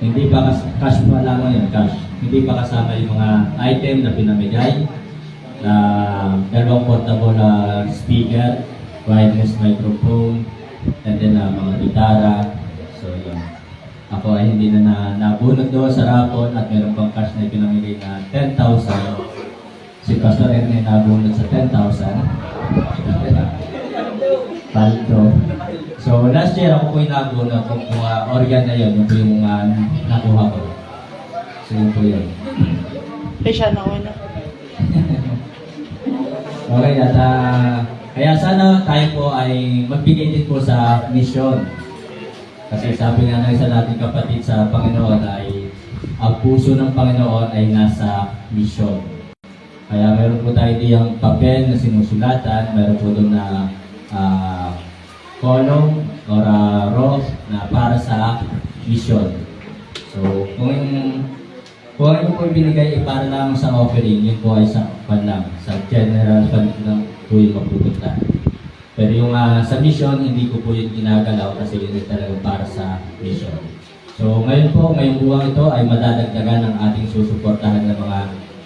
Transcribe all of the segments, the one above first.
Hindi pa cash pa lamang yan, cash. Hindi pa kasama yung mga item na pinamigay. Dalawang portable speaker, wireless microphone, and then mga gitara. So yun. Ako ay hindi na nabunod doon sa rapon at meron pang cash na pinamigay na 10,000. Si Pastor Erne nabunod sa 10,000. Palto. So last year ako po yung nabunod kung organ na yun, yung po yung nakuha ko. So yun po yun. Siya na una. Okay, at kaya sana tayo po ay magbigay din po sa mission. Kasi sabi nga ng isa nating kapatid sa Panginoon ay ang puso ng Panginoon ay nasa mission. Kaya meron po tayo diyang papel na sinusulatan, meron po doon na column or row na para sa mission. So kung ano po ibinigay ay para lang sa offering, yun po ay sa fund lang, sa general fund lang po yung mapupunta. Pero yung sa mission, hindi ko po yun ginagalaw kasi yun ay talaga para sa mission. So ngayon po, ngayong buwang ito ay madadagdagan ng ating susuportahan ng mga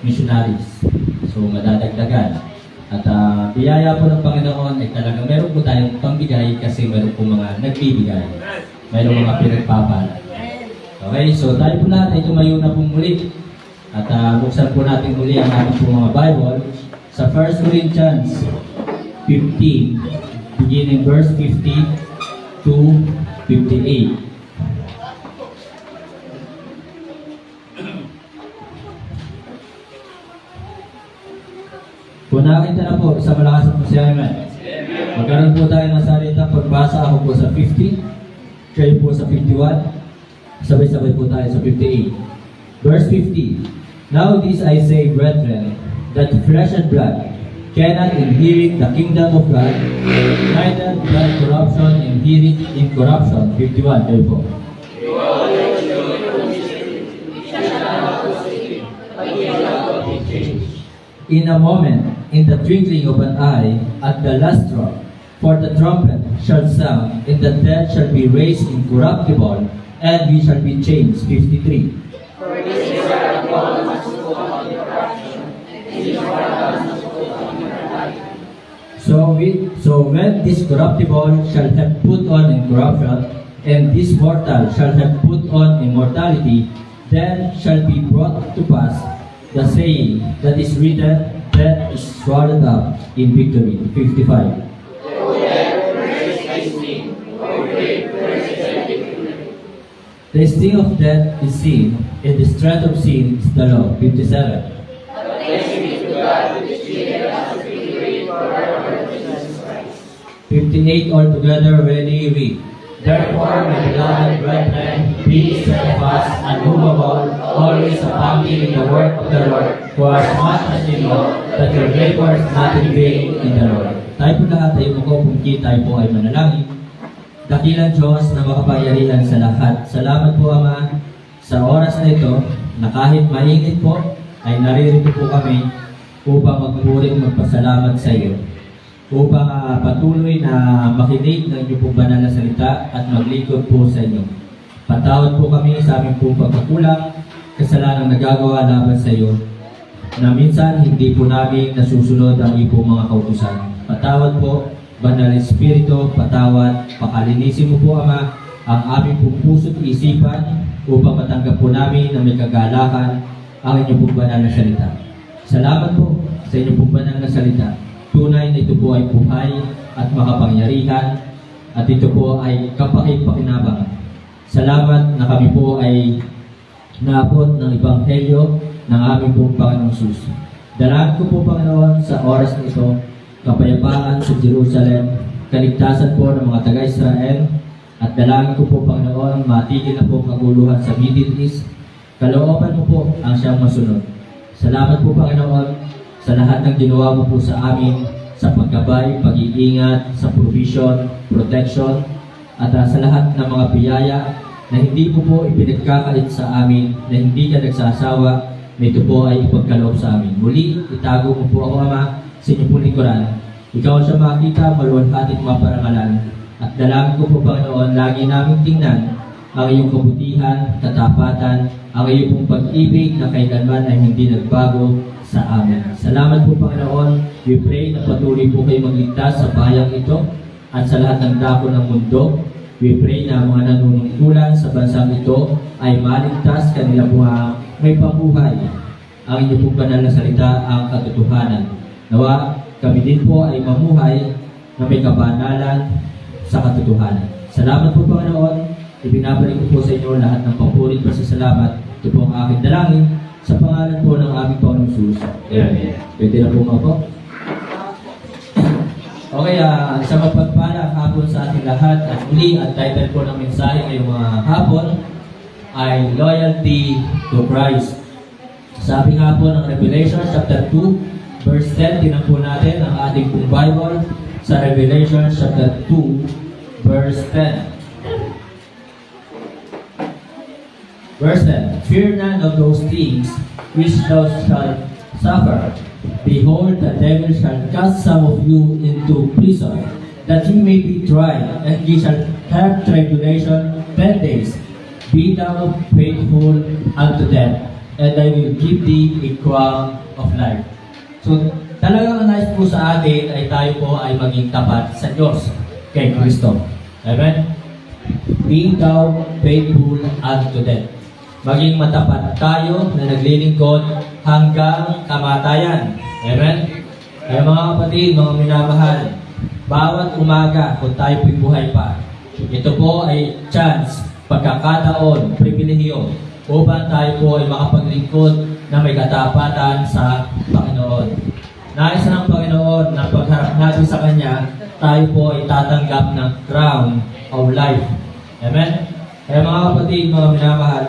missionaries. So madadagdagan. At biyaya po ng Panginoon ay talagang meron po tayong pambigay kasi meron po mga nagbibigay. Meron mga pinagpapala. Okay, so tayo po lahat ay tumayo na po muli. At buksan po natin muli ang ating po mga Bible sa 1 Corinthians 15, beginning verse 50 to 58. Kung nakita na po sa malakas ng pasyaman, magkaroon po tayo ng salita. Pagbasa ako po sa 50, kayo po sa 51, sabay-sabay po tayo sa 58. Verse 50. Now this I say, brethren, that flesh and blood cannot inherit the kingdom of God, neither blood corruption inherit incorruption. 51, kayo po. In a moment, in the twinkling of an eye, at the last drop, for the trumpet shall sound, and the dead shall be raised incorruptible, and we shall be changed. 53. So when this corruptible shall have put on incorruption, and this mortal shall have put on immortality, then shall be brought to pass the saying that is written, death is swallowed up in victory. 55. The sting of death is sin, and the strength of sin is the law. 57. 58 altogether, ready, read. Therefore, my beloved brethren, be steadfast, unmovable, always abounding in the work of the Lord, for as much as you know that your labor is not in vain in the Lord. Tayo po lahat ay makupungki, tayo po ay manalangin. Dakilang Diyos na makapangyarihan sa lahat. Salamat po, Ama, sa oras na ito, na kahit mainit po, ay naririto po kami upang magpuring magpasalamat sa iyo. Upang patuloy na makinig ng inyong pong banal na salita at maglingkod po sa inyo. Patawad po kami sa aming pong pagkakulang, kasalanang nagagawa laban sa iyo, na minsan hindi po namin nasusunod ang iyong mga kautusan. Patawad po, Banal Espiritu, patawad, pakalinisin mo po, Ama, ang aming pong puso't isipan upang matanggap po namin na may kagalakan ang inyong pong banal na salita. Salamat po sa inyong pong banal na salita. Tunay na ito po ay buhay at makapangyarihan at ito po ay kapakinabangan. Salamat na kami po ay naabot ng Ebanghelyo ng aming pong Panginoong Sus. Dalangin ko po, Panginoon, sa oras na ito, kapayapaan sa Jerusalem, kaligtasan po ng mga taga-Israel, at dalangin ko po, Panginoon, matigil na po kaguluhan sa Middle East. Kalooban mo po ang siyang masunod. Salamat po, Panginoon, sa lahat ng ginawa mo po sa amin, sa paggabay, pag-iingat, sa provision, protection, at sa lahat ng mga biyaya na hindi po ipinagkakalit sa amin, na hindi ka nagsasawa, na ito po ay ipagkaloob sa amin. Muli, itago mo po ako, Ama, sa inyong pong lingkuran. Ikaw siya makita, maluwalhati at maparangalan. At dalangin ko po, Panginoon, lagi namin tingnan ang iyong kabutihan, katapatan, ang iyong pong pag-ibig na kailanman ay hindi nagbago sa amin. Salamat po, Panginoon. We pray na patuloy po kayo magligtas sa bayang ito at sa lahat ng dako ng mundo. We pray na ang mga nanunungkulan sa bansang ito ay maligtas, kanila po may pabuhay. Ang inyong pong banal na salita ang katotohanan. Nawa, kami din po ay mamuhay na may kabanalan sa katotohanan. Salamat po, Panginoon. Ibinabalik ko po sa inyo lahat ng papurit at salamat. Ito po ang aking dalangin sa pangalan po ng aming Panginoong Jesus. Amen. Pwede na po mga po. Okay, sa mapagpalang hapon sa ating lahat at muli ang title po ng mensahe ngayong mga hapon ay Loyalty to Christ. Sabi nga po ng Revelation chapter 2 verse 10, tinan po natin ang ating pong Bible sa Revelation chapter 2 verse 10. Verse 10, Fear none of those things which thou shalt suffer. Behold, the devil shall cast some of you into prison, that ye may be tried, and ye shall have tribulation 10 days. Be thou faithful unto death, and I will give thee a crown of life. So, talagang nais po sa atin ay tayo po ay maging tapat sa Diyos, kay Kristo. Amen? Be thou faithful unto death. Maging matapat tayo na naglilingkod hanggang kamatayan. Amen? Kaya mga kapatid, mga minamahal, bawat umaga kung tayo po'y buhay pa, ito po ay chance, pagkakataon, pribilehiyo, upang tayo po ay makapaglingkod na may katapatan sa Panginoon. Nais ng Panginoon na pagharap natin sa Kanya, tayo po ay tatanggap ng crown of life. Amen? Kaya mga kapatid, mga minamahal,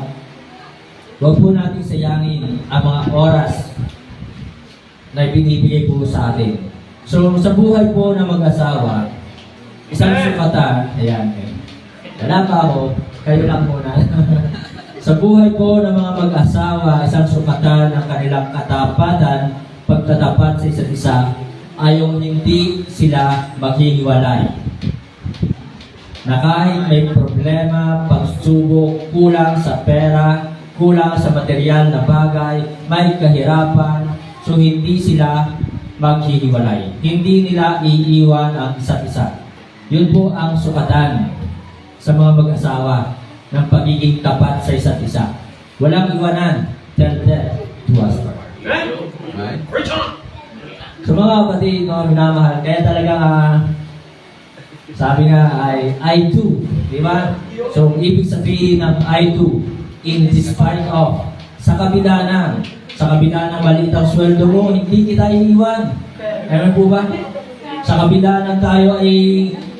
huwag po natin sayangin ang mga oras na ibinibigay po sa atin. So, sa buhay po ng mag-asawa, isang sukatan, ayan, wala pa ako, kayo lang muna. Sa buhay po ng mga mag-asawa, isang sukatan ng kanilang katapatan, pagtatapat sa isa't isa, ay yung hindi sila maghihiwalay. Na kahit may problema, pagsubok, kulang sa pera, kulang sa material na bagay, may kahirapan, so hindi sila maghihiwalay. Hindi nila iiwan ang isa't isa. Yun po ang sukatan sa mga mag-asawa ng pagiging tapat sa isa't isa. Walang iwanan. Tell death to us. So mga kapatid, mga minamahal, kaya talaga sabi nga ay I do. Di ba? So ibig sabihin ng I do, in despite of, sa kabila ng maliit ang sweldo mo, hindi kita iiwan. Amen po ba? Sa kabila ng tayo ay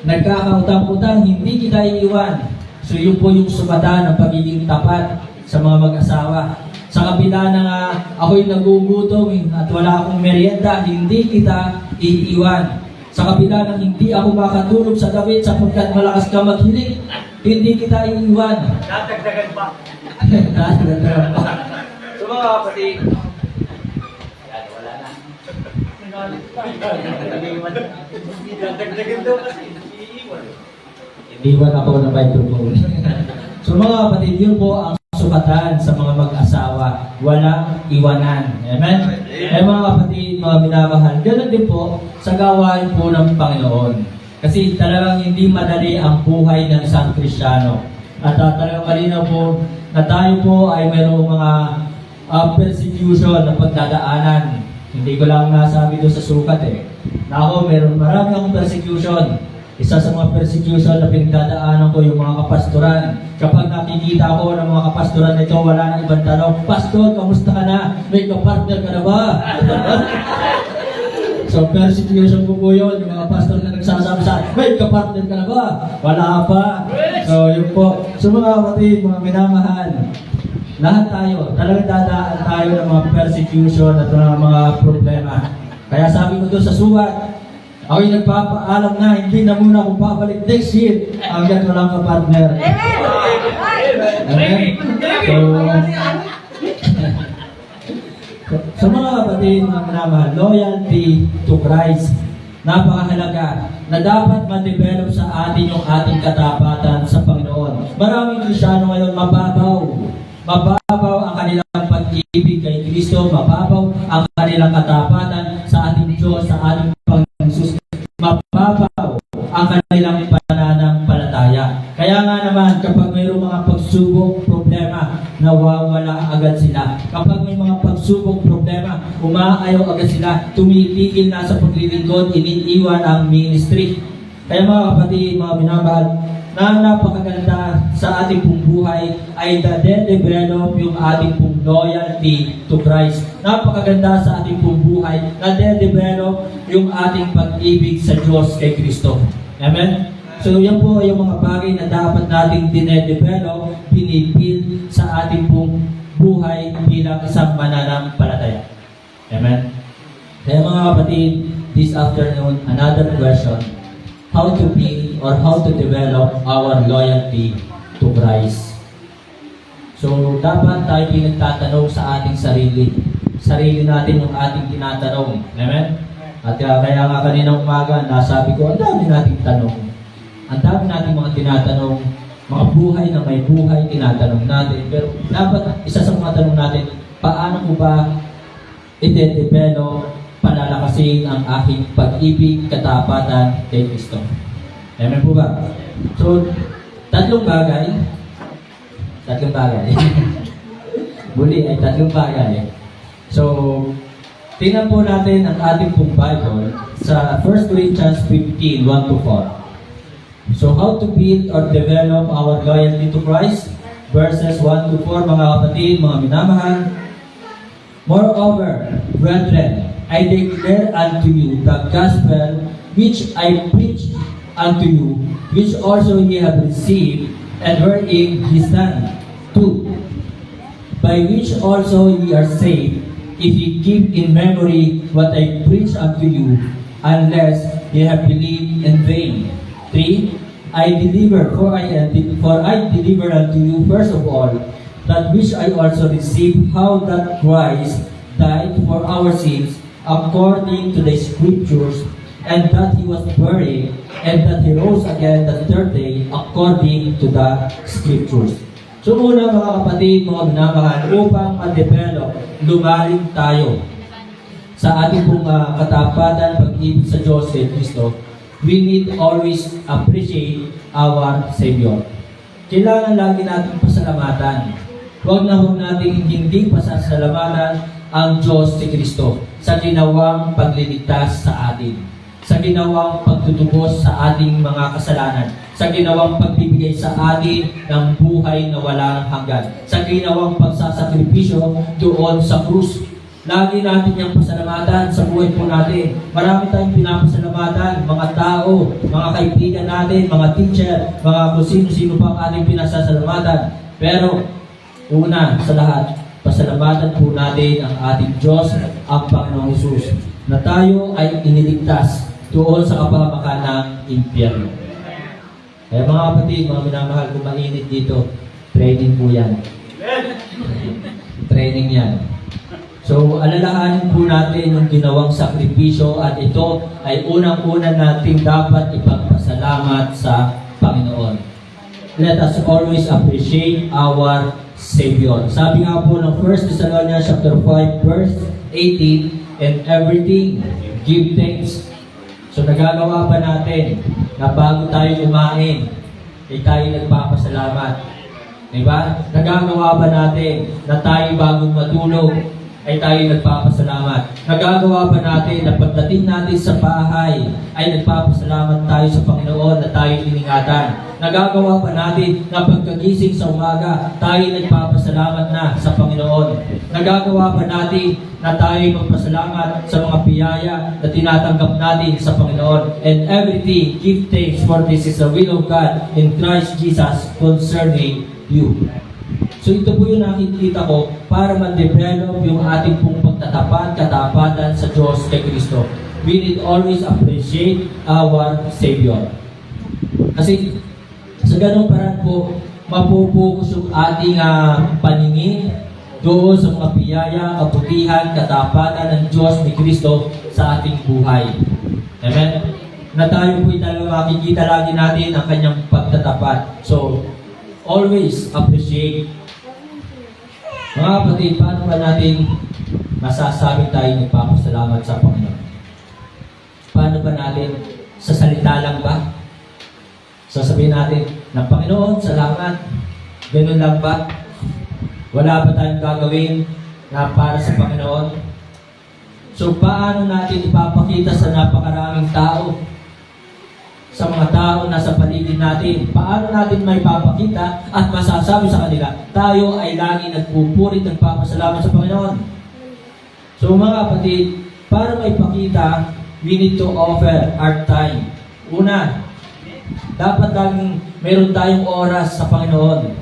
nagkakautang-utang, hindi kita iiwan. So yun po yung sukatan ng pagiging tapat sa mga mag-asawa. Sa kabila ng ako'y nagugutom at wala akong merienda, hindi kita iiwan. Sa kabila ng hindi ako makatulog sa gabi sapagkat malakas ka maghiling, hindi kita iiwan. Dadagdagan pa. So mga kapatid, wala na. Dadagdagan daw kasi. Iiwan. Iniwan ako ng microphone. So mga kapatid, yun po ang sukatan sa mga mag-asawa. Walang iwanan. Amen? Eh mga kapatid, mga minamahal, ganoon din po sa gawain po ng Panginoon. Kasi talagang hindi madali ang buhay ng isang Kristiyano. At talagang malinaw po na tayo po ay mayroong mga persecution na pagdadaanan. Hindi ko lang nasabi doon sa sukat na ako, marami akong persecution. Isa sa mga persecution na pinagdadaanan ko yung mga kapastoran. Kapag nakikita ko ng mga kapastoran nito, wala na ibang tanong, Pastor, kamusta ka na? May kapartner ka na ba? So persecution ko po yun, yung mga pastor na nagsasabi sa akin, may kapartner ka na ba? Wala pa. So yun po. So mga kapatid, mga minamahal, lahat tayo, talagang dadaan tayo ng mga persecution at mga problema. Kaya sabi ko doon sa suwat, ako'y nagpapaalam na hindi na muna akong babalik next year hanggang walang kapartner. Amen? So mga kapatid, mga minamahal, loyalty to Christ. napakahalaga na dapat ma-develop sa atin yung ating katapatan sa Panginoon. Maraming Kristiyano ngayon mababaw ang kanilang pag-ibig kay Kristo, mababaw ang kanilang katapatan sa ating Diyos, sa ating Panginoon Jesus, mababaw ang kanilang pananampalataya. Kaya nga naman, kapag mayroong mga pagsubok, problema, nawawala agad sila. Kapag may mga pagsubok, problema, umaayaw agad sila, tumitigil na sa paglilingkod, iniiwan ang ministry. Kaya mga kapatid, mga minamahal, na napakaganda sa ating pong buhay ay de-develop yung ating pong loyalty to Christ. Napakaganda sa ating pong buhay na de-develop yung ating pag-ibig sa Diyos kay Kristo. Amen? So yan po yung mga bagay na dapat nating dine-develop, pinipil sa ating pong buhay bilang isang mananampalataya. Amen? Kaya mga kapatid, this afternoon, another question. How to build or how to develop our loyalty to Christ. So, dapat tayo pinagtatanong sa ating sarili. Sarili natin yung ating tinatanong. Amen? At kaya nga kaninang umaga, nasabi ko, ang dami nating tanong. Ang dami nating mga tinatanong, mga buhay na may buhay, tinatanong natin. Pero dapat, isa sa mga tanong natin, paano ko ba ite-develop, palalakasin ang aking pag-ibig, katapatan kay Kristo. Amen po ba? So, tatlong bagay. Muli ay tatlong bagay. So, tingnan po natin ang ating pong Bible sa 1 Corinthians 15, 1-4. So, how to build or develop our loyalty to Christ? Verses 1-4, mga kapatid, mga minamahal. Moreover, brethren, I declare unto you the gospel which I preached unto you, which also ye have received, and wherein ye stand. 2. By which also ye are saved, if ye keep in memory what I preached unto you, unless ye have believed in vain. 3. For I deliver unto you first of all that which I also received, how that Christ died for our sins according to the Scriptures, and that He was buried, and that He rose again the third day according to the Scriptures. So una mga kapatid, mga minamahal, upang ma-develop, lumalim tayo sa ating pong katapatan, pag-ibig sa Diyos kay Kristo, we need always appreciate our Savior. Kailangan lagi natin pasalamatan. Huwag natin hindi pasasalamatan ang Diyos si Kristo sa ginawang pagliligtas sa atin, sa ginawang pagtutubos sa ating mga kasalanan, sa ginawang pagbibigay sa atin ng buhay na walang hanggan, sa ginawang pagsasakripisyo doon sa krus. Lagi natin yung pasalamatan sa buhay po natin. Marami tayong pinapasalamatan, mga tao, mga kaibigan natin, mga teacher, mga kung sino-sino pa ang ating pinasasalamatan. Pero, una sa lahat, pasalamatan po natin ang ating Diyos, ang Panginoong Jesus, na tayo ay iniligtas doon sa kapamakan ng impyerno. Kaya mga kapatid, mga minamahal, kung mainit dito, training po yan. Training yan. So, alalahanin po natin yung ginawang sakripisyo at ito ay unang-una nating dapat ipagpasalamat sa Panginoon. Let us always appreciate our Savior. Sabi nga po ng 1 Thessalonians chapter 5 verse 18, and everything give thanks. So nagagawa pa natin na bago tayo kumain, ay tayo nagpapasalamat. Diba? Nagagawa ba natin na tayo bagong matulog, ay tayo nagpapasalamat. Nagagawa ba natin na pagdating natin sa bahay, ay nagpapasalamat tayo sa Panginoon na tayo iningatan. Nagagawa pa natin na pagkagising sa umaga, tayo nagpapasalamat na sa Panginoon. Nagagawa pa natin na tayo magpasalamat sa mga biyaya na tinatanggap natin sa Panginoon. And everything, give thanks, for this is the will of God in Christ Jesus concerning you. So ito po yung nakikita ko para ma-develop yung ating pong pagtatapat, katapatan sa Diyos kay Kristo. We need always appreciate our Savior. Kasi sa ganung paraan po, mapupokus yung ating paningin doon sa mga biyaya, kabutihan, katapatan ng Diyos ni Kristo sa ating buhay. Amen? Na tayo po'y talaga makikita lagi natin ang kanyang pagtatapat. So, always appreciate. Mga kapatid, paano ba natin masasabi tayo nagpapasalamat sa Panginoon? Paano ba natin? Sa salita lang ba? Sasabihin natin, ng Panginoon, salamat. Ganun lang ba? Wala ba tayong gagawin na para sa Panginoon? So, paano natin ipapakita sa napakaraming tao? Sa mga tao na sa paligid natin, paano natin may papakita at masasabi sa kanila, tayo ay lagi nagpupurit, nagpapasalamat sa Panginoon. So mga kapatid, para may pakita, we need to offer our time. Una, dapat laging meron tayong oras sa Panginoon.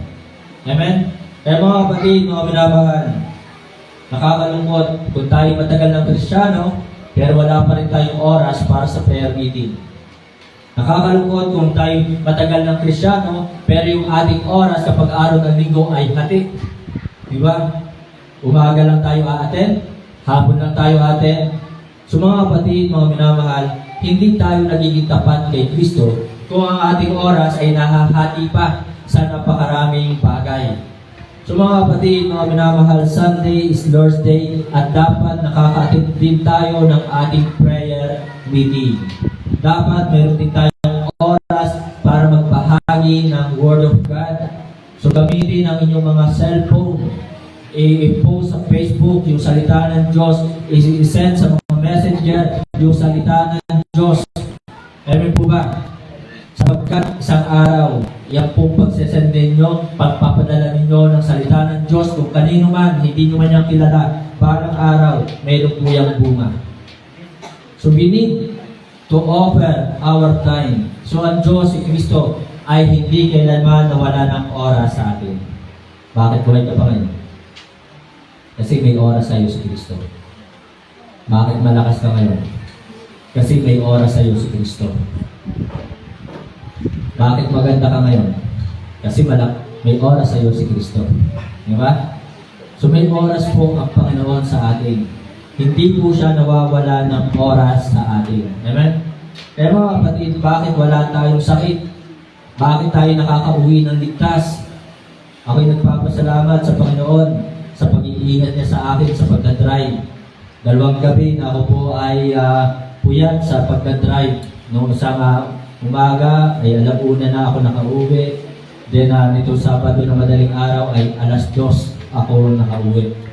Amen? Kaya mga kapatid, mga minamahal, nakakalungkot kung tayo matagal ng Kristiyano, pero wala pa rin tayong oras para sa prayer meeting. Nakakalungkot kung tayo matagal ng Kristiyano, pero yung ating oras kapag araw ng linggo ay hati. Di ba? Umaga lang tayo aaten, hapon lang tayo aaten. So mga kapatid, mga minamahal, hindi tayo nagiging tapat kay Kristo kung ang ating oras ay nahahati pa sa napakaraming bagay. So mga kapatid, mga minamahal, Sunday is Lord's Day at dapat nakaka-attend din tayo ng ating prayer meeting. Dapat meron din tayong oras para magbahagi ng Word of God. So gamitin ang inyong mga cellphone, i-post sa Facebook yung salita ng Diyos, i-send sa mga messenger yung salita ng Diyos. Amen po ba? Sapagkat isang araw, yan pong pagsesendin nyo, pagpapadala ninyo ng salita ng Diyos, kung kanino man, hindi nyo man yung kilala, parang araw, mayroon po yung bunga. So we need to offer our time. So ang Diyos, si Kristo, ay hindi kailanman nawala ng oras sa atin. Bakit buhay ka pa ngayon? Kasi may oras sa iyo si Kristo. Bakit malakas ka ngayon? Kasi may oras sa iyo si Kristo. Bakit maganda ka ngayon? Kasi may oras sa iyo si Kristo. Di ba? So may oras po ang Panginoon sa atin. Hindi po siya nawawala ng oras sa atin. Amen? Pero mga kapatid, bakit wala tayong sakit? Bakit tayo nakakauwi ng ligtas? Ako'y nagpapasalamat sa Panginoon sa pag-iingat niya sa akin sa pagdadrive. 2 gabi na ako po ay puyat sa pagdadrive. Noong isang umaga ay 1:00 na ako nakauwi. Then nito Sabado na madaling araw ay 2:00 ako nakauwi.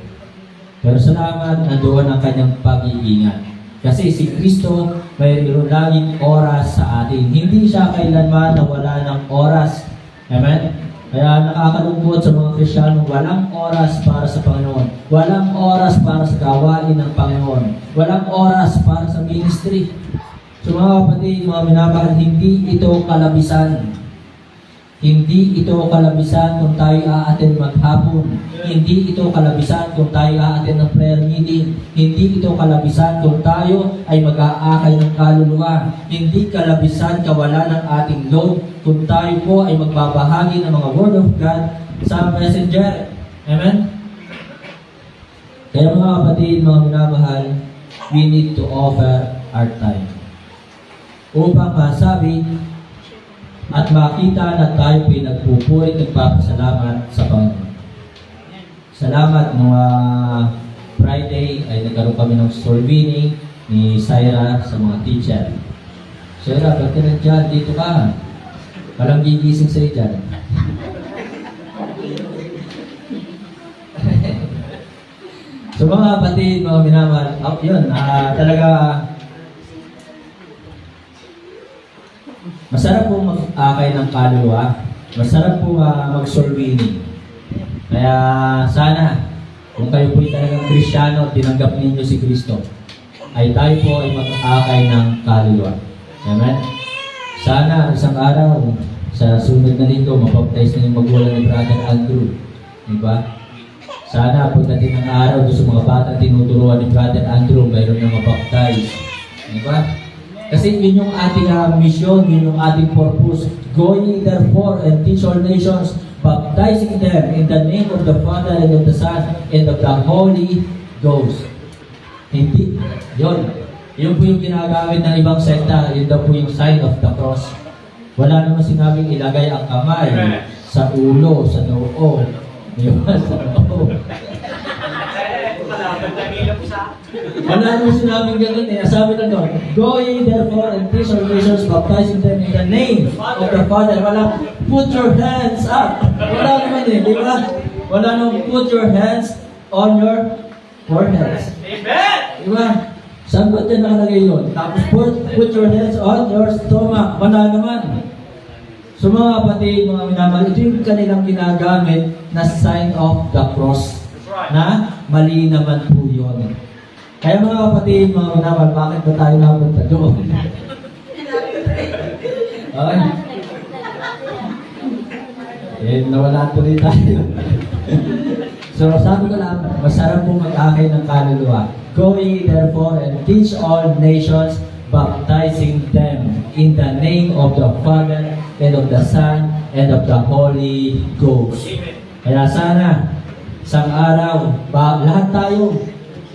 Pero salamat, nandoon ang kanyang pag-iingat. Kasi si Kristo mayroon laging oras sa atin. Hindi siya kailanman nawala ng oras. Amen? Kaya nakakalungkot sa mga Kristiyano, walang oras para sa Panginoon. Walang oras para sa gawain ng Panginoon. Walang oras para sa ministry. So mga kapatid, mga minamahal, hindi ito kalabisan. Hindi ito kalabisan kung tayo aaten maghapon. Hindi ito kalabisan kung tayo aaten ng prayer meeting. Hindi ito kalabisan kung tayo ay mag-aakay ng kaluluwa. Hindi kalabisan kawala ng ating load kung tayo po ay magbabahagi ng mga Word of God sa messenger. Amen? Kaya mga kapatid, mga minamahal, we need to offer our time. Upang masabi at makita na tayo pinagpupurit nagpapasalamat sa Panginoon. Salamat, mga Friday ay nagkaroon kami ng soul winning ni Syra sa mga teacher. Syra, ba't ka nandiyan? Dito ka. Walang gigising sa'yo dyan. So mga kapatid, mga minamahal, yun, talaga masarap po mag-akay ng kaluluwa. Masarap po mag-soul winning. Kaya sana, kung kayo po talagang Kristiyano at tinanggap ninyo si Kristo, ay tayo po ay mag-akay ng kaluluwa. Amen? Sana isang araw, sa sunod na linggo, mapapatize na yung magulang ni Brother Andrew. Diba? Sana pagdating ng araw, doon sa mga batang tinuturuan ni Brother Andrew, mayroon na mapapatize. Diba? Kasi yun yung ating mission, yun yung ating purpose. Go ye therefore and teach all nations, baptizing them in the name of the Father and of the Son and of the Holy Ghost. Hindi. Yun. Yun po yung ginagamit ng ibang sekta. Yun daw po yung sign of the cross. Wala naman sinabing ilagay ang kamay sa ulo, sa noo. Di ba? Sa noo. Kalaban na ilang sa... Wala naman sinabing ganun eh. Sabi na doon, go ye therefore and teach all nations, baptizing them in the name of the Father. Wala, put your hands up. Wala naman eh, di ba? Wala naman put your hands on your foreheads. Amen! Di ba? Saan ba din nakalagay yun? Tapos put your hands on your stomach. Wala naman. So mga kapatid, mga minamahal, ito yung kanilang ginagamit na sign of the cross. Na mali naman po yun. Kaya mga kapatid, mga minamahal, bakit ba tayo napunta doon? Okay. Nawala tuloy tayo. So sabi ko lang, masarap po mag-akay ng kaluluwa. Go ye therefore and teach all nations, baptizing them in the name of the Father and of the Son and of the Holy Ghost. Kaya sana, isang araw, lahat tayo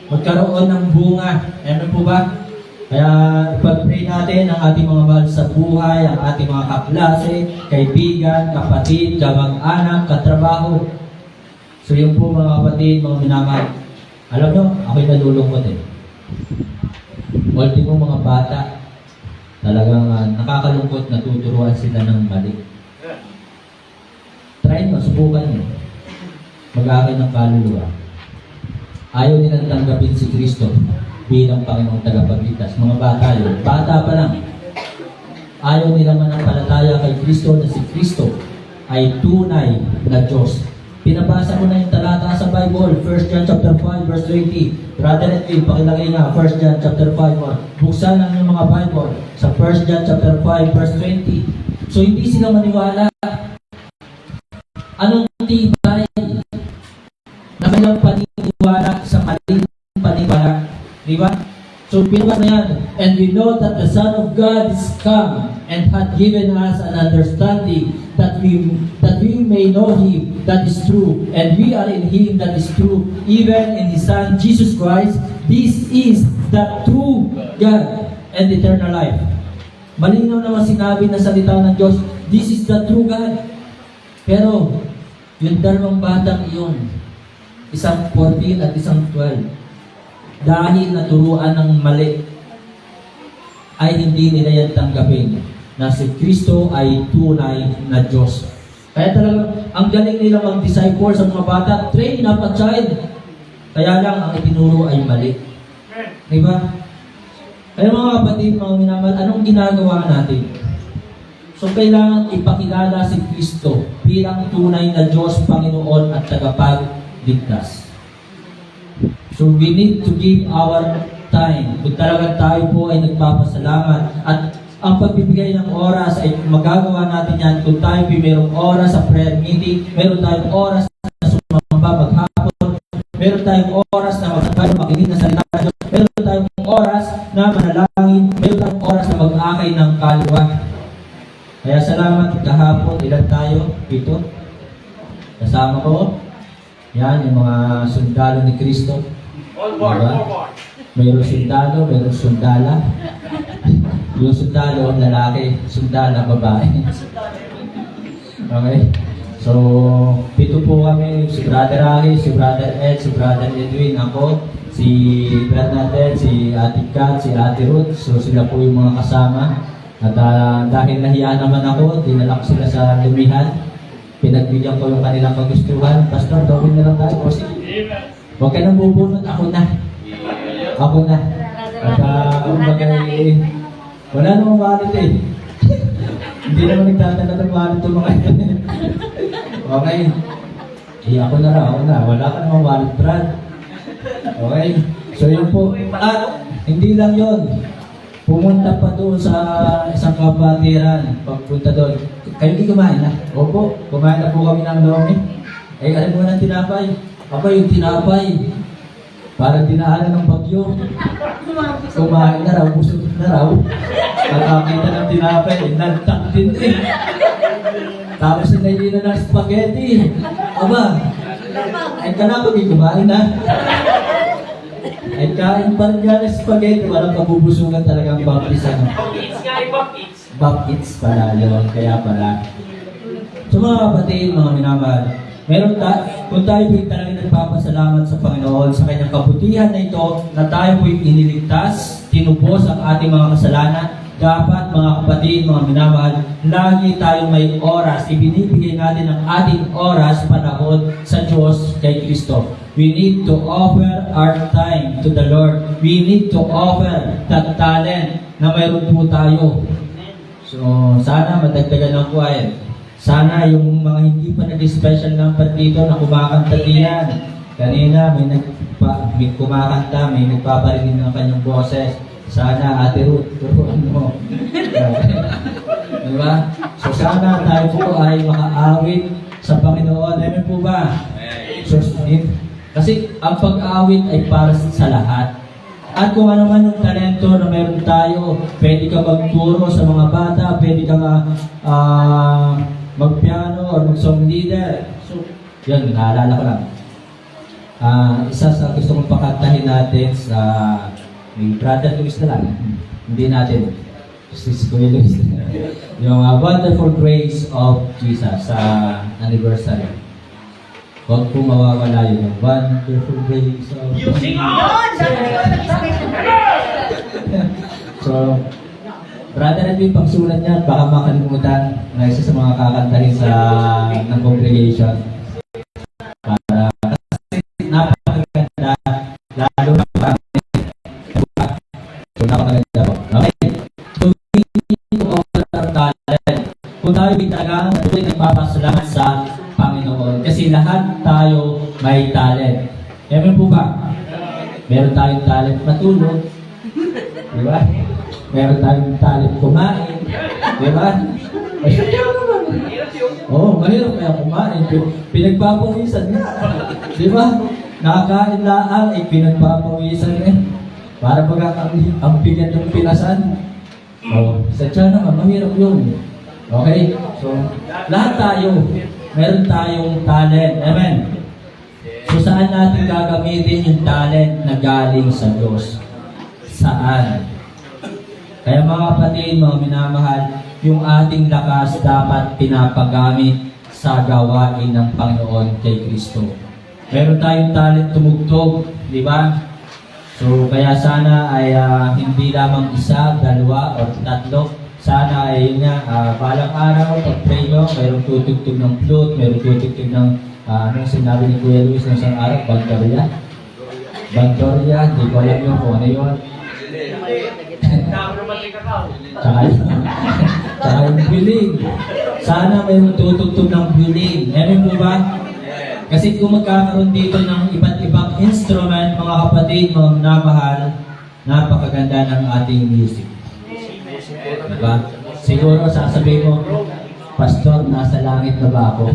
magkaroon ng bunga. Ano po ba? Kaya pag-pray natin ang ating mga mahal sa buhay, ang ating mga kaklase, kaibigan, kapatid, kamag-anak, katrabaho. So yun po mga kapatid, mga minamahal. Alam nyo, ako'y nalulungkot eh. Ultimo mga bata, talagang nakakalungkot, natuturuan sila ng mali. Try mo, subukan nyo. Mag-akay ng kaluluwa. Ayaw nilang tanggapin si Kristo bilang Panginoong tagapagligtas. Mga bata yun. Bata pa lang. Ayaw nilang manampalataya kay Kristo na si Kristo ay tunay na Diyos. Pinabasa ko na yung talata sa Bible, 1 John chapter 5 verse 20. Brother Edwin, pakilagay nga 1 John chapter 5. Buksan ang yung mga Bible sa 1 John chapter 5 verse 20. So hindi sila maniwala. Anong tibay na kanilang paniniwala sa maling paniniwala? Di ba? So pinabasa na yan. And we know that the Son of God is come and hath given us an understanding that we may know Him that is true, and we are in Him that is true, even in His Son Jesus Christ. This is the true God and eternal life. Malinaw naman sinabi na salita ng Diyos, this is the true God. Pero yung dalawang batang iyon, isang 14 at isang 12, dahil naturuan ng mali, ay hindi nila yan tanggapin na si Kristo ay tunay na Diyos. Kaya talagang ang galing nila mag-disciple sa mga bata, train up a child. Kaya lang ang itinuro ay mali. Diba? Kaya mga kapatid, mga minamahal, anong ginagawa natin? So kailangan ipakilala si Kristo bilang tunay na Diyos, Panginoon at tagapagligtas. So we need to give our time. Kung talagang tayo po ay nagpapasalamat at ang pagbibigay ng oras ay magagawa natin yan kung tayo po mayroong oras sa prayer meeting, meron tayong oras na sumamba maghapon, meron tayong oras na makinig na salita ng Diyos, meron tayong oras na manalangin, meron tayong oras na mag-akay ng kaluluwa. Kaya salamat kahapon, ilan tayo? 7. Kasama ko. Yan, yung mga sundalo ni Kristo. All board, Diba? all board. Mayroong sundalo, mayroong sundala. Yung sundalo, lalaki, sundala, babae. Okay? So, 7 po kami, si Brother Ali, si Brother Ed, si Brother Edwin, ako, si Bernadette, si Ate Kat, si Ate Ruth. So, sila po yung mga kasama. At dahil nahiya naman ako, dinala ko sila sa lumihan. Pinagbigyan ko yung kanilang kagustuhan. Pastor, gawin na lang tayo. O sige. Huwag ka nang bubunot, ako na. Ako na. At wala namang wallet eh. Hindi naman nagtatala ng wallet yung mga okay. Ako na raw, ako na. Wala ka namang wallet, Brad. Okay. So yun po. At hindi lang yun. Pumunta pa doon sa isang kapatiran. Pagpunta doon. Kayo di kumain na? Opo. Kumain na po kami ng lomi. Eh, alam mo ng tinapay. Aba, yung tinapay. Parang dinaanan ng bagyo. Kumain na raw, busog na raw. Nakakita ng tinapay, nagtak din eh. Tapos hindi na ng spaghetti. Aba, ay ka na, hindi kumain na. Ay kain pa rin yan ng spaghetti. Walang kabubusugan talaga ang baptisan. Baptits nga, baptits. Baptits pala yun. Kaya pala. So mga kapatid, mga minamahal, kung tayo po'y talagang nagpapasalamat sa Panginoon sa kanyang kabutihan na ito, na tayo po'y iniligtas, tinupos ang ating mga kasalanan, dapat mga kapatid, mga minamahal, lagi tayong may oras, ibinibigay natin ang ating oras, panahon sa Diyos kay Kristo. We need to offer our time to the Lord. We need to offer that talent na mayroon po tayo. So, sana madagdagan ng choir. Sana yung mga hindi pa nag-special number dito na kumakanta diyan. Kanina may kumakanta, may nagpaparinig ng kanyang boses. Sana Ate Ruth, turuan mo. Diba? So sana tayo po ay makaawit sa Panginoon. Amen po ba? So, kasi ang pag-aawit ay para sa lahat. At kung ano man yung talento na meron tayo, pwede ka magturo sa mga bata, pwede ka magpiano or mag-song leader. So, yun, naalala ko lang. Isa sa gusto kong pakantahin natin sa may Brother Luis na lang. Hindi natin. Si Kuya Luis. Yung Wonderful Grace of Jesus sa anniversary. Huwag po mawawala yun. Wonderful Grace of Jesus. Sing on! So, Brother Edwin, pagsulat niya, baka makalimutan na isa sa mga kakantahin ng congregation. Para kasi napakaganda, lalo na pa. So, napakaganda po. Okay? So, we need to offer our talent. Kung tayo talagang nagpapasalamat sa Panginoon. Kasi lahat tayo may talent. Ewan po ba? Meron tayong talent matulog. Di ba? Meron tayong talent kumain. Di ba? Masaya naman. Oo, mahirap kaya kumain. Pinagpapawisan niya. Di ba? Nakakain laang, pinagpapawisan niya. Para baga ang bigat ng pinasan. Oo, sadya naman, mahirap yun. Okay? So, lahat tayo, meron tayong talent. Amen? So, saan natin gagamitin yung talent na galing sa Diyos? Saan? Kaya mga kapatid, mga minamahal, yung ating lakas dapat pinapagamit sa gawain ng Panginoon kay Kristo. Meron tayong talent tumugtog, di ba? So, kaya sana ay hindi lamang isa, dalawa, o tatlo. Sana ay yun nga, balang araw, pag-pray nyo, mayroong tutugtog ng flute, mayroong tutugtog ng, anong sinabi ni Kuya Luis ng isang araw, Bandoria. Bandoria, hindi ko alam yun kung ano yun. Tsaka yung biling. Sana mayroong tutugtog ng biling. Amen po ba? Kasi kung magkakaroon dito ng iba't ibang instrument, mga kapatid, mga minamahal, napakaganda ng ating music. Diba? Siguro sasabihin mo, Pastor, nasa langit na ba ako?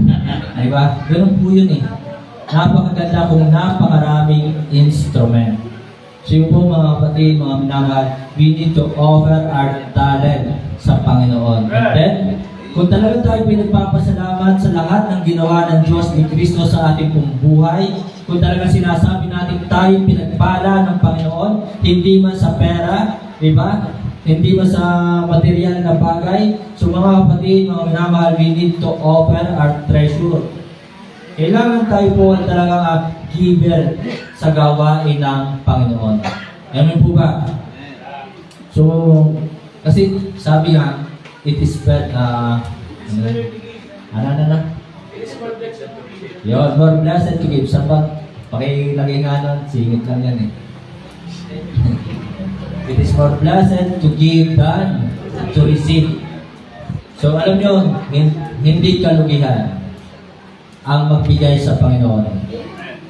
Diba? Ganun po yun eh. Napakaganda kung napakaraming instrument. So yun po mga kapatid, mga minamahal, we need to offer our talent sa Panginoon. And then, kung talaga tayo pinagpapasalamat sa lahat ng ginawa ng Diyos ni Kristo sa ating pong buhay, kung talaga sinasabi natin tayo pinagpala ng Panginoon, hindi man sa pera, di ba? Hindi man sa material na bagay. So mga kapatid, mga minamahal, we need to offer our treasure. Kailangan tayo po talagang giver sa gawain ng Panginoon. Amen po ba? So, kasi sabi nga, it is bad yun, more blessed to give. Saan ba? Pakilagay nga nun, singit lang yan eh. It is more blessed to give than to receive. So alam nyo, hindi kalugihan ang magbigay sa Panginoon.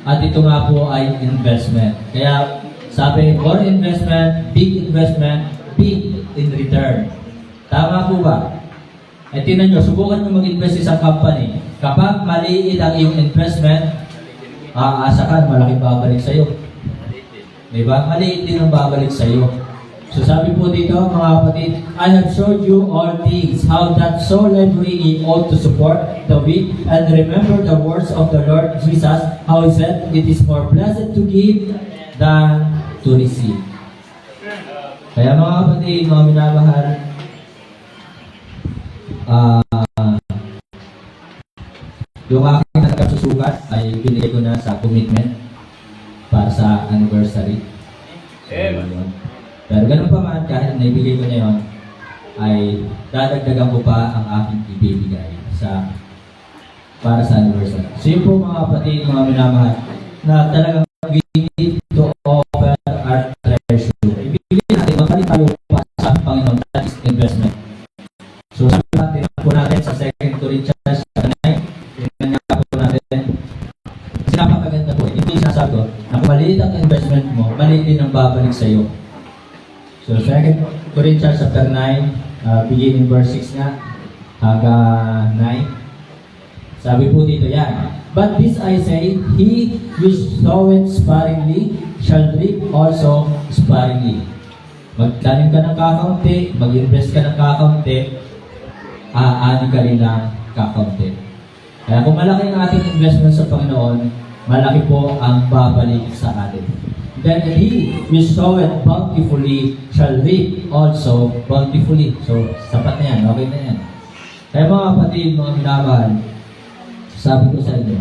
At ito nga po ay investment. Kaya sabi, more investment, big in return. Tama po ba? Eh tinan nyo, subukan nyo mag-invest sa isang company. Kapag maliit ang iyong investment, aasa ka, malaking babalik sa'yo. Diba? Maliit din ang babalik sa'yo. So sabi po dito, mga kapatid, I have showed you all things, how that so laboring ought to support the weak, and remember the words of the Lord Jesus, how He said, it is more blessed to give than to receive. Kaya mga kapatid, mga minamahal, yung aking nagkasusukat ay binigay ko na sa commitment para sa anniversary. Yun. Pero ganun pa man, kahit naibigay ko na yun, ay dadagdagan ko pa ang aking ibibigay para sa anniversary. So yun po mga kapatid, mga minamahal, na talagang we need to offer our treasure. Ibigay natin, magpalit tayo pa sa Panginoon, that is investment. So sabi natin po natin sa 2 Corinthians 9, tingnan nga po natin. Kasi napakaganda po. Ito yung sinasabi ko, na kung maliit ang investment mo, maliit din ang babalik sa iyo. So 2 Corinthians 9, beginning verse 6 nga, hanggang 9. Sabi po dito yan. But this I say, he which soweth sparingly shall reap also sparingly. Magtanim ka ng kakaunti, mag-invest ka ng kakaunti, aani ka rin ng kakaunti. Kaya kung malaki ang ating investment sa Panginoon, malaki po ang babalik sa atin. Then he which soweth bountifully shall reap also bountifully. So, sapat na yan, okay na yan. Kaya mga kapatid, mga minamahal, sabi ko sa inyo,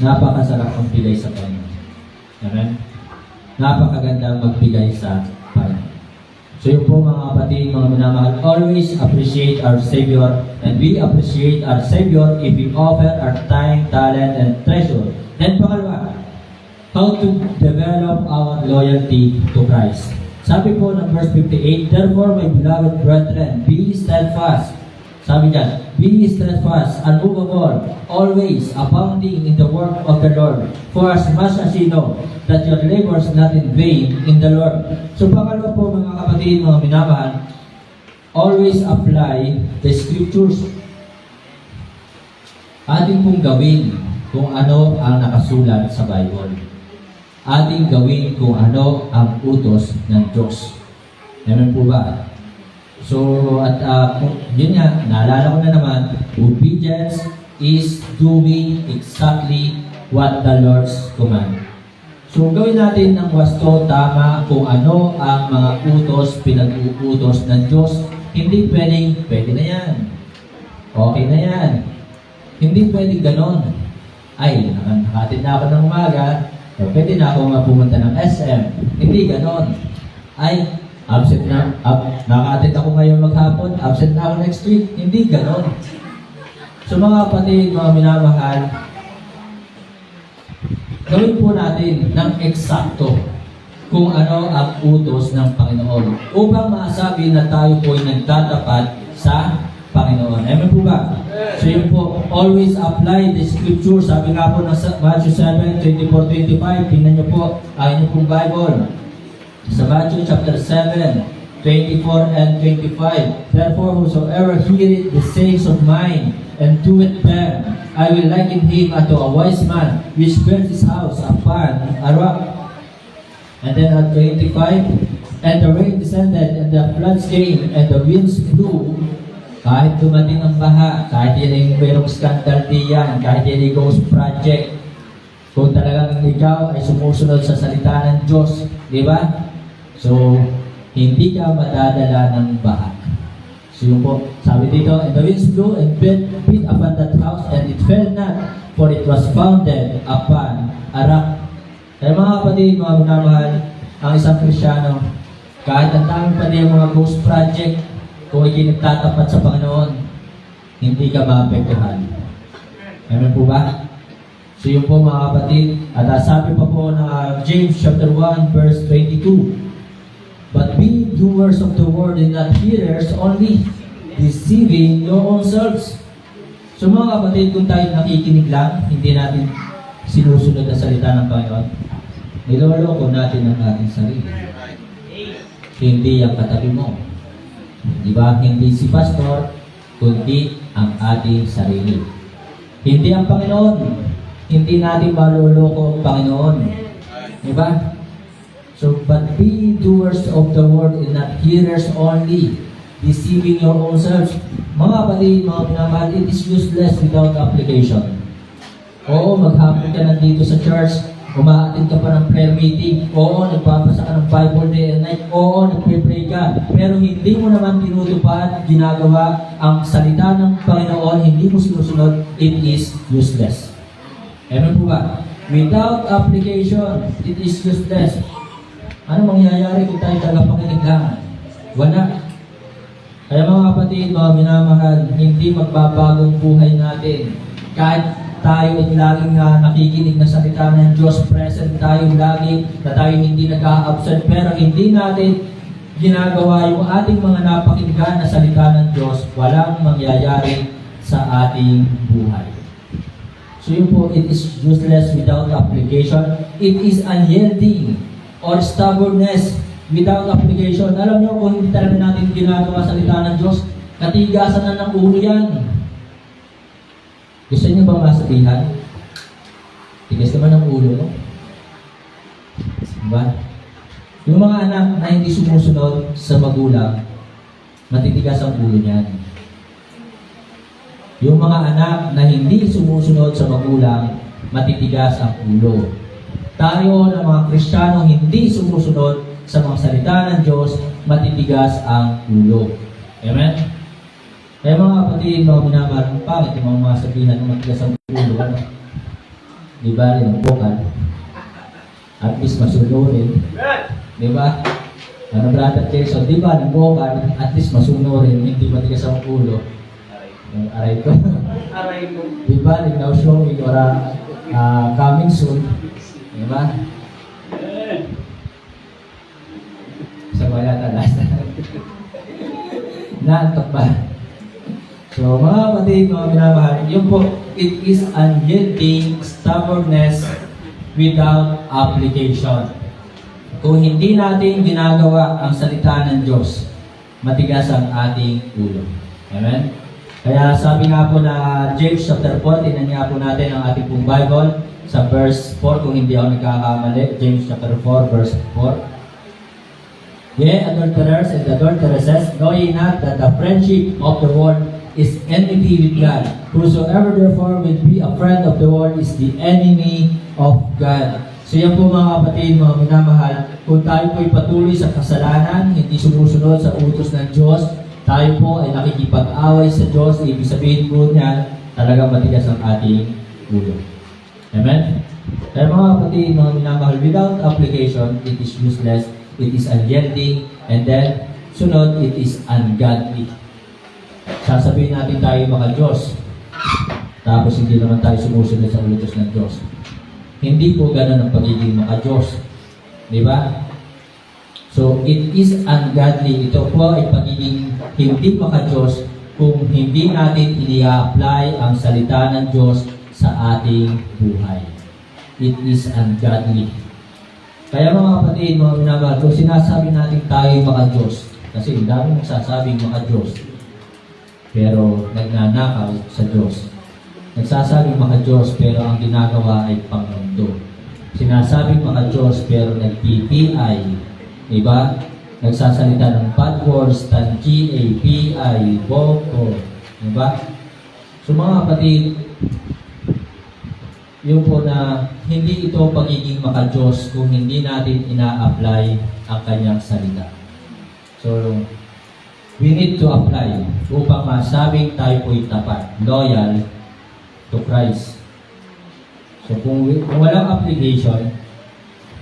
napakasarap ang bigay sa Panginoon. Amen? Napakaganda magbigay sa Panginoon. So yun po mga kapatid, mga minamahal, always appreciate our Savior, and we appreciate our Savior if we offer our time, talent, and treasure. Then pangalawa, how to develop our loyalty to Christ. Sabi po ng verse 58, therefore my beloved brethren, be steadfast. Sabi niya, be steadfast, unmovable, always abounding in the work of the Lord. For as much as you know that your labor is not in vain in the Lord. So pangalawa po mga kapatid, mga minamahal, always apply the scriptures. Ating pong gawin kung ano ang nakasulat sa Bible. Ating gawin kung ano ang utos ng Diyos. Amen po ba? So, at yun nga, naalala ko na naman, obedience is doing exactly what the Lord's command. So, gawin natin ng wasto, tama, kung ano ang mga utos, pinag-uutos ng Diyos. Hindi pwedeng, pwede na yan. Okay na yan. Hindi pwedeng ganon. Ay, nakatid na ako ng umaga, pwede na ako pumunta ng SM. Hindi ganon. Ay, absent na, nakatid ako ngayon maghapon, absent na ako next week. Hindi ganon. So mga kapatid, mga minamahal, gawin po natin ng eksakto kung ano ang utos ng Panginoon upang masabi na tayo po ay nagtatapat sa Panginoon. Amen po ba? So yun po, always apply the scripture. Sabi nga po ng Matthew 7, 24-25, tingnan nyo po ang inyong pong Bible. Sa Matthew chapter 7, 24 and 25. Therefore, whosoever heareth the sayings of mine and doeth them, I will liken him unto a wise man which built his house upon a rock. And then at 25, and the rain descended, and the floods came, and the winds blew. Kahit dumating ang baha, kahit yan ay mayroong scandal diyan, kahit yan ay ghost project, kung talagang ikaw ay sumusunod sa salita ng Diyos, di ba? So, hindi ka madadala ng baha. So yun po, sabi dito, and the winds blew and beat upon that house, and it fell not, for it was founded upon a rock. Kaya mga kapatid, mga minamahal, ang isang Kristyano, kahit ang daming pa niya mga ghost project, kung ikinagtatapat sa Panginoon, hindi ka maapektuhan. Amen po ba? So yun po mga kapatid, at sabi pa po na James chapter 1 verse 22, but be doers of the word and not hearers only, deceiving your own selves. So mga kapatid, kung tayo nakikinig lang, hindi natin sinusunod na salita ng Panginoon, niloloko natin ang ating sarili. Hindi ang katabi mo. Di ba? Hindi si pastor, kundi ang ating sarili. Hindi ang Panginoon. Hindi natin maluloko ang Panginoon. Di ba? So, but be doers of the word and not hearers only, deceiving your own selves. Mga kapatid, mga pinamahal, it is useless without application. Oo, maghapon ka nandito sa church, Umaattend ka pa ng prayer meeting. Oo, nagbabasa ka ng Bible day and night. Oo, nagpe-pray ka. Pero hindi mo naman tinutupad, ginagawa ang salita ng Panginoon, hindi mo sinusunod, it is useless. Amen po ba? Without application, it is useless. Ano mangyayari kung tayo tagapakinig lang? Wala. Kaya mga kapatid, mga minamahal, hindi magbabagong buhay natin. Kahit tayo ay laging nakikinig na salita ng Diyos, present tayo lagi, na tayo hindi nag-a-absent, pero hindi natin ginagawa yung ating mga napakinggan na salita ng Diyos, walang mangyayari sa ating buhay. So yun po, it is useless without application. It is unyielding or stubbornness without application. Alam niyo, kung hindi talaga natin ginagawa salita ng Diyos, katigasan na ng ulo yan. Gusto niyo ba masabihan? Tigas naman ang ulo mo. Diba? Yung mga anak na hindi sumusunod sa magulang, matitigas ang ulo niyan. Yung mga anak na hindi sumusunod sa magulang, matitigas ang ulo. Tayo na mga Kristiyano hindi sumusunod sa mga salita ng Diyos, matitigas ang ulo. Amen? Kaya mga kapatid, mga minamahal, pangit yung mga sabihan ng matigas ang ulo. Ano? Di ba? Yung bukal. At least masunurin. Di ba? Ano, Brother Jason? Di ba? Yung bukal, at least masunurin. Hindi matigas ang ulo. Yung aray ko. Aray mo. Di ba? Yung now showing or coming soon. Di ba? Sa mga talas. Naantok ba? So, mga kapatid, mga minamahal, yun po, it is unyielding stubbornness without application. Kung hindi natin ginagawa ang salita ng Diyos, matigas ang ating ulo. Amen? Kaya sabi nga po na James chapter 4, tinan nga po natin ang ating pong Bible sa verse 4, kung hindi ako nagkakamali, James chapter 4, verse 4. Yea, adulterers and adulteresses, know ye not that the friendship of the world is enmity with God. Whosoever therefore will be a friend of the world is the enemy of God. So yan po mga kapatid, mga minamahal, kung tayo po'y patuloy sa kasalanan, hindi sumusunod sa utos ng Diyos, tayo po ay nakikipag-away sa Diyos, ibig sabihin po niyan, talagang matigas ang ating ulo. Amen? Kaya mga kapatid, mga minamahal, without application, it is useless, it is unyielding, and then, sunod, it is ungodly. Sasabihin natin tayo mga Diyos, tapos hindi naman tayo sumusunod sa utos ng Diyos. Hindi po ganun ang pagiging mga Diyos. Di ba? So, it is ungodly. Ito po ay pagiging hindi mga Diyos kung hindi natin ini-apply ang salita ng Diyos sa ating buhay. It is ungodly. Kaya mga kapatid, mga minamahal, kung sinasabi natin tayo mga Diyos, kasi ang dami nagsasabing mga Diyos, pero nagnanakaw sa Diyos. Nagsasabing mga Diyos, pero ang ginagawa ay pangmundo. Sinasabing mga Diyos, pero nag-PPI. Diba? Nagsasalita ng bad words, tangi, API, boko. Diba? So mga kapatid, yung po na hindi ito pagiging maka-Diyos kung hindi natin ina-apply ang kanyang salita. So, we need to apply upang masabing tayo po'y tapat, loyal to Christ. So kung walang application,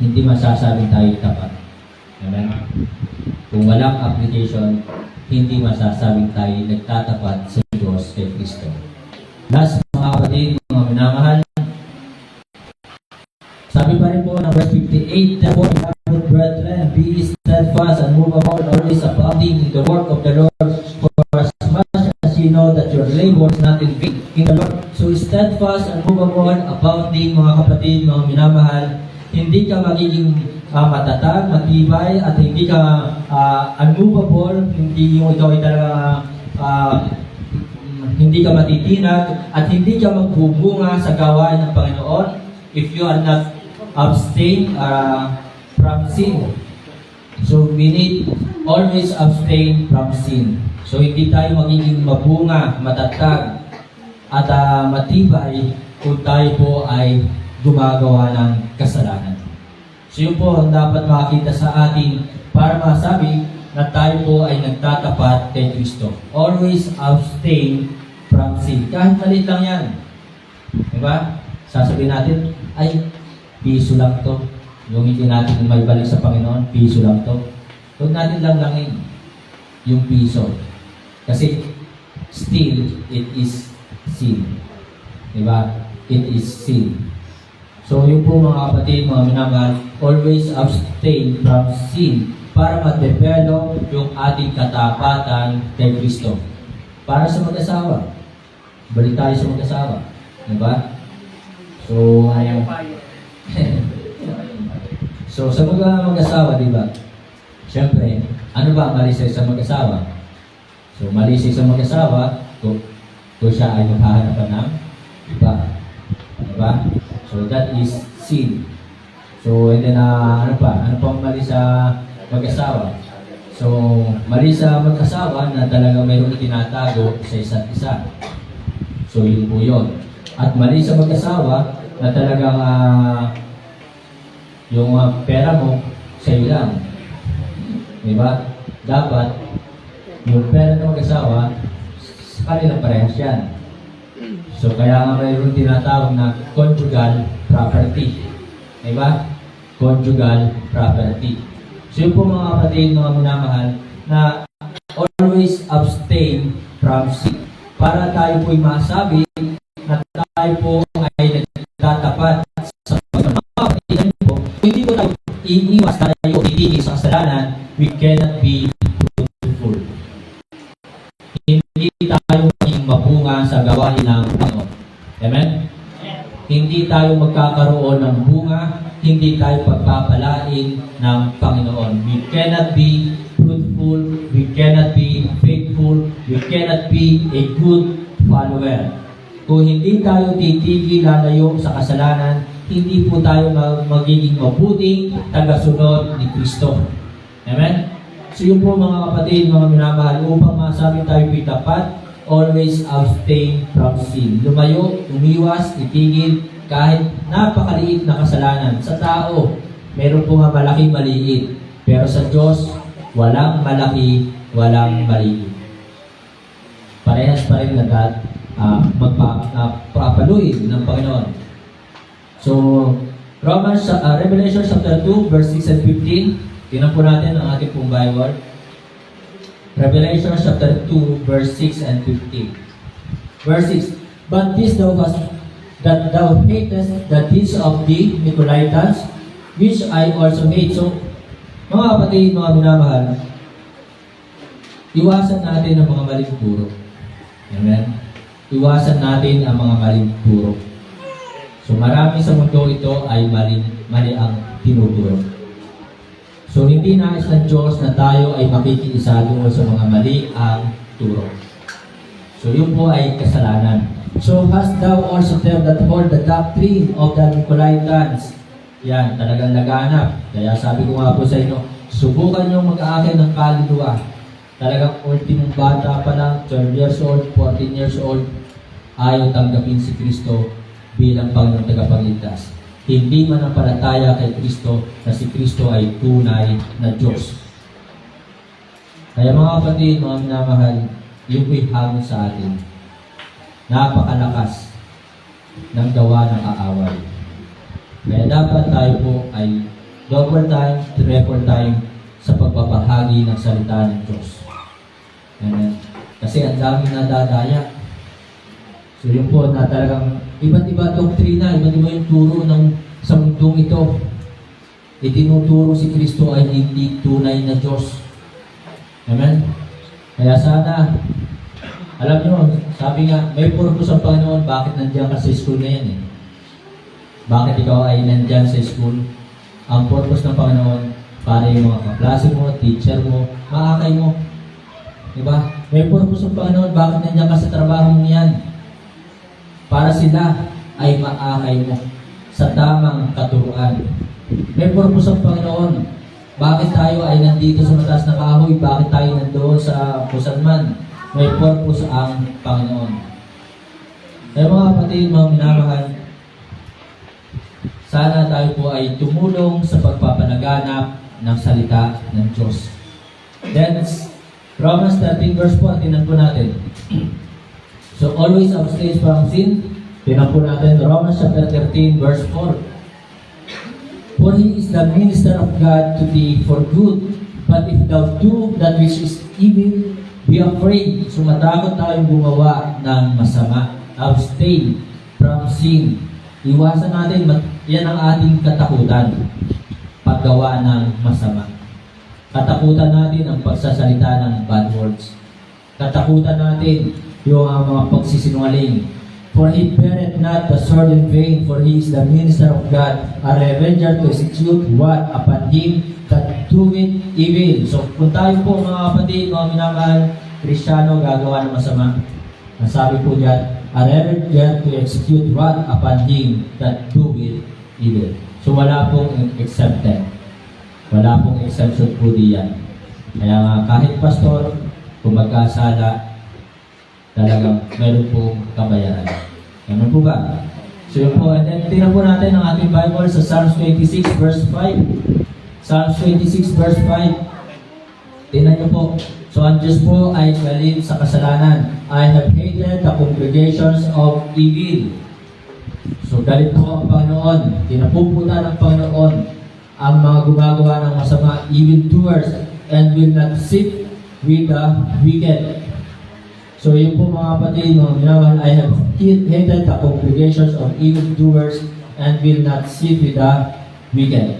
hindi masasabing tayo tapat. Amen? Kung walang application, hindi masasabing tayo nagtatapat sa Diyos kay Kristo. Last, mga kapatid, mga minamahal, sabi pa rin po ng verse 58, therefore, beloved brethren, be steadfast and immovable, always abounding in the work of the Lord, for as much as you know that your labor is not in vain in the Lord. So steadfast and immovable, abounding, mga kapatid, mga minamahal, hindi ka magiging matatag, matibay, at hindi ka unmovable, hindi yung ikaw ay talaga hindi ka matitinag, at hindi ka magbubunga sa gawain ng Panginoon if you are not abstain from sin. So we need always abstain from sin. So hindi tayo magiging mabunga, matatag, at matibay kung tayo po ay gumagawa ng kasalanan. So yun po ang dapat makita sa atin para masabi na tayo po ay nagtatapat kay Kristo. Always abstain from sin. Kahit maliit lang yan. Diba? Sasabihin natin, ay, piso lang to. Yung hindi natin may balik sa Panginoon, piso lang to. Huwag natin lang yung piso. Kasi, still, it is sin. Diba? It is sin. So, yun po mga kapatid, mga minamahal, always abstain from sin para ma-develop yung ating katapatan kay Kristo. Para sa mag-asawa. Balik tayo sa mag-asawa. Diba? So, so sa mag-asawa, diba? Siyempre, ano ba ang mali sa isang mag-asawa? So, mali sa isang mag-asawa, kung siya ay maghahanapan ng iba. Diba? So, that is sin. So, and then, ano pa? Ano pang mali sa mag-asawa? So, mali sa mag-asawa na talaga mayroong tinatago sa isa't isa. So, yun po yun. At mali sa mag-asawa na talagang yung pera mo sa iyo lang. Diba? Dapat yung pera ng mag-asawa sa kanilang parehas yan. So kaya nga mayroon tinatawag na conjugal property. Diba? Conjugal property. So yun po mga kapatid, mga minamahal, na always abstain from sin. Para tayo po'y masabi na tayo po ay nagtatapat sa Panginoon po. Hindi po tayo iiwas tayo titigil sa kasalanan, we cannot be fruitful. Hindi tayo maging mabunga sa gawain ng Panginoon. Amen? Hindi tayo magkakaroon ng bunga, hindi tayo pagpapalain ng Panginoon. We cannot be fruitful, we cannot be faithful, we cannot be a good follower. Kung hindi tayo titigil lalayo sa kasalanan, hindi po tayo magiging mabuting tagasunod ni Kristo. Amen? So yun po mga kapatid, mga minamahal, upang masabi tayo pitapat, always abstain from sin. Lumayo, umiwas, itigil, kahit napakaliit na kasalanan. Sa tao, meron po nga malaki, maliit. Pero sa Diyos, walang malaki, walang maliit. Parehas pa rin magpapaluin ng Panginoon. So, Revelation chapter 2, verse 6 and 15. Tingnan po natin ang ating pong Bible. Revelation chapter 2, verse 6 and 15. Verse 6. But this thou hast, that thou hatest the deeds of the Nicolaitans, which I also hate. So, mga kapatid, mga minamahal, iwasan natin ang mga maling turo. Amen? Iwasan natin ang mga maling turo. So marami sa mundo ito ay mali ang tinuturo. So hindi nais ng Diyos na tayo ay makikiisa doon sa mga mali ang turo. So yun po ay kasalanan. So hast thou also them that hold the doctrine of the Nicolaitans. Yan, talagang laganap. Kaya sabi ko nga po sa inyo, subukan nyo mag-aakin ng kaluluwa. Talagang ultimong bata pa lang, 12 years old, 14 years old, ayaw tanggapin si Kristo bilang Panginoong tagapagligtas. Hindi manampalataya kay Kristo na si Kristo ay tunay na Diyos. Kaya mga kapatid, mga minamahal, yung po'y hamon sa atin. Napakalakas ng gawa ng aaway. Kaya dapat tayo po ay double time, triple time sa pagbabahagi ng salita ng Diyos. Amen. Kasi ang daming nadadaya. So yun po na talagang iba't iba doktrina, iba't iba yung turo sa mundong ito. Itinuturo si Kristo ay hindi tunay na Diyos. Amen? Kaya sana, alam nyo, sabi nga, may purpose ang Panginoon, bakit nandiyan ka sa school na yan eh? Bakit ikaw ay nandiyan sa school? Ang purpose ng Panginoon, para yung mga kaklase mo, teacher mo, maakay mo. Diba? May purpose ang Panginoon, bakit nandiyan ka sa trabaho mo yan? Para sila ay maakay mo sa tamang katuruan. May purpose ang Panginoon. Bakit tayo ay nandito sa mataas na kahoy? Bakit tayo nandoon sa kusanman? May purpose ang Panginoon. Kaya mga kapatid, mga minamahal, Sana tayo po ay tumulong sa pagpapalaganap ng salita ng Diyos. Then, Romans 13 verse 4, tinan po natin. So, always abstain from sin. Tinan po natin, Romans chapter 13 verse 4. For he is the minister of God to thee for good. But if thou do that which is evil, be afraid. So matakot tayong gumawa ng masama. Abstain from sin. Iwasan natin, yan ang ating katakutan. Paggawa ng masama. Katakutan natin ang pagsasalita ng bad words. Katakutan natin yung mga pagsisinungaling. For he beareth not the sword in vain, for he is the minister of God, a revenger to execute what upon him that doeth evil. So, kung tayo po mga kapatid, mga minamahal, Kristiyano, gagawa ng masama. Ang sabi po dyan, a revenger to execute what upon him that doeth evil. So, wala pong exempted. Wala pong exemption po diyan. Kaya nga, kahit pastor, kung magkasala, talagang meron pong kabayaran. Ano po ba? So yun po, and then tingnan po natin ang ating Bible sa Psalms 26 verse 5. Psalms 26 verse 5. Tingnan niyo po. So ang Diyos po ay galit sa kasalanan. I have hated the congregations of evil. So galit po ang Panginoon. Tinapupunan ng Panginoon ang mga gumagawa ng masama, evildoers, and will not sit with the wicked. So yun po mga kapatid, mga minamahal, I have hated the congregations of evildoers and will not sit with the wicked.